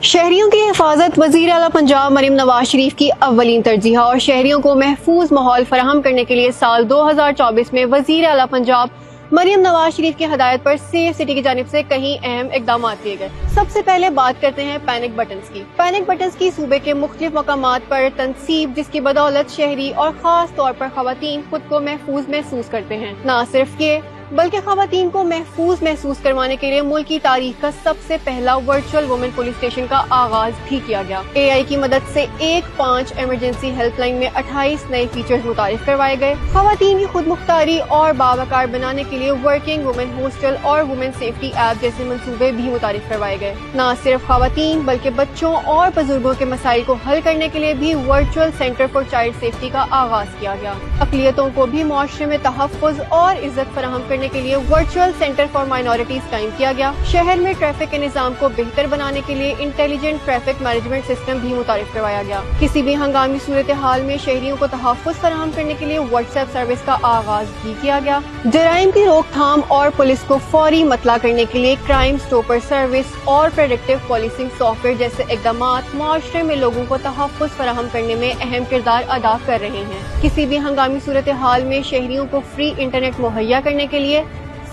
شہریوں کی حفاظت وزیر اعلیٰ پنجاب مریم نواز شریف کی اولین ترجیح اور شہریوں کو محفوظ ماحول فراہم کرنے کے لیے سال 2024 میں وزیر اعلیٰ پنجاب مریم نواز شریف کی ہدایت پر سیف سٹی کی جانب سے کئی اہم اقدامات کیے گئے۔ سب سے پہلے بات کرتے ہیں پینک بٹنز کی۔ پینک بٹنز کی صوبے کے مختلف مقامات پر تنصیب، جس کی بدولت شہری اور خاص طور پر خواتین خود کو محفوظ محسوس کرتے ہیں۔ نہ صرف یہ بلکہ خواتین کو محفوظ محسوس کروانے کے لیے ملک کی تاریخ کا سب سے پہلا ورچوئل وومن پولیس اسٹیشن کا آغاز بھی کیا گیا۔ اے آئی کی مدد سے 15 ایمرجنسی ہیلپ لائن میں 28 نئے فیچرز متعارف کروائے گئے۔ خواتین کی خود مختاری اور باوقار بنانے کے لیے ورکنگ وومن ہاسٹل اور وومن سیفٹی ایپ جیسے منصوبے بھی متعارف کروائے گئے۔ نہ صرف خواتین بلکہ بچوں اور بزرگوں کے مسائل کو حل کرنے کے لیے بھی virtual centre for child safety کا آغاز کیا گیا۔ اقلیتوں کو بھی معاشرے میں تحفظ اور عزت فراہم کرنے کے لیے ورچوئل سینٹر فار مائنورٹیز قائم کیا گیا۔ شہر میں ٹریفک کے نظام کو بہتر بنانے کے لیے انٹیلیجنٹ ٹریفک مینجمنٹ سسٹم بھی متعارف کروایا گیا۔ کسی بھی ہنگامی صورتحال میں شہریوں کو تحفظ فراہم کرنے کے لیے واٹس ایپ سروس کا آغاز بھی کیا گیا۔ جرائم کی روک تھام اور پولیس کو فوری مطلع کرنے کے لیے کرائم سٹاپر سروس اور پریڈکٹیو پالیسنگ سافٹ ویئر جیسے اقدامات معاشرے میں لوگوں کو تحفظ فراہم کرنے میں اہم کردار ادا کر رہے ہیں۔ کسی بھی ہنگامی صورتحال میں شہریوں کو فری انٹرنیٹ مہیا کرنے کے لیے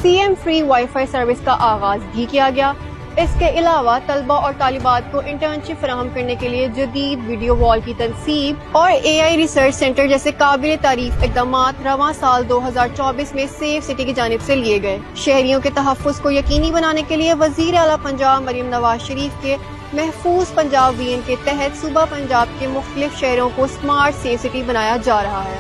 C M free wifi service کا آغاز بھی کیا گیا۔ اس کے علاوہ طلبہ اور طالبات کو انٹرنشپ فراہم کرنے کے لیے جدید ویڈیو وال کی تنصیب اور اے آئی ریسرچ سینٹر جیسے قابل تعریف اقدامات رواں سال 2024 میں سیف سٹی کی جانب سے لیے گئے۔ شہریوں کے تحفظ کو یقینی بنانے کے لیے وزیر اعلیٰ پنجاب مریم نواز شریف کے محفوظ پنجاب وژن کے تحت صوبہ پنجاب کے مختلف شہروں کو سمارٹ سیف سٹی بنایا جا رہا ہے۔